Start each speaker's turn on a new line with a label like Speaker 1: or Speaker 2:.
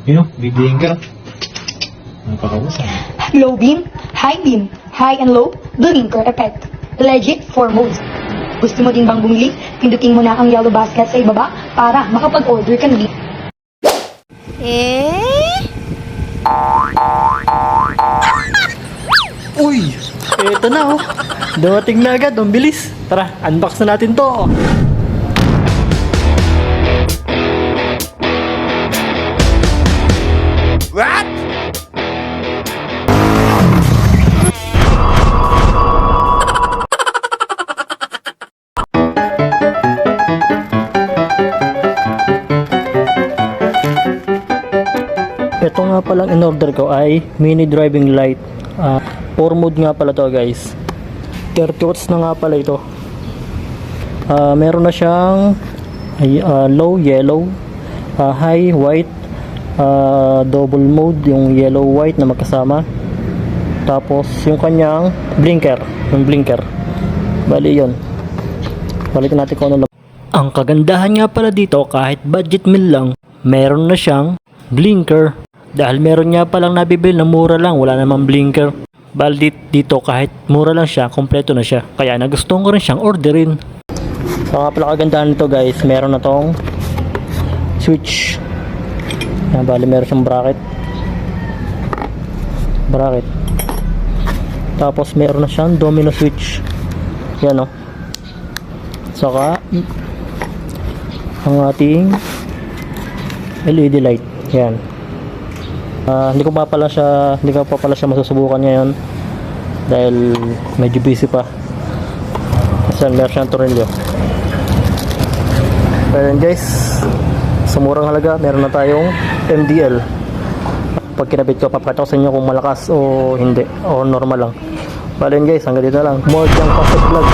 Speaker 1: Yun o, bibihin ka. Napakawasan.
Speaker 2: Low beam, high and low, blinker effect. Legit for modes. Gusto mo din bang bumili? Pindutin mo na ang yellow basket sa ibaba para makapag-order ka na.
Speaker 3: Uy! Eto na oh. Dumating na agad, ang bilis. Tara, unbox na natin to.
Speaker 4: What?
Speaker 3: Ito nga palang in-order ko ay mini driving light. 4 mode nga pala to guys. 30 watts na nga pala ito. Meron na siyang low yellow, high white, double mode yung yellow white na magkasama. Tapos yung kanyang blinker, bali yun. Balikan natin kung ano lang. Ang kagandahan nga pala dito, kahit budget meal lang, meron na siyang blinker. Dahil meron nga palang nabibili na mura lang, wala namang blinker. Bali dito kahit mura lang siya, kompleto na siya. Kaya nagustuhan ko rin siyang orderin. So nga pala kagandahan nito guys, meron na tong switch. Yan, bali meron siyang bracket. Tapos meron na siyang domino switch. Yan o. Saka ang ating LED light. Yan. Hindi ko pa pala siya masusubukan ngayon dahil medyo busy pa. Kasi meron siyang tornilyo. Pero yun guys, sa murang halaga meron na tayong MDL. Pag kinabit ko, papakita ko sa inyo kung malakas o hindi, o normal lang. Bale yun guys, hanggang dito lang. More Jang Pasok Vlog.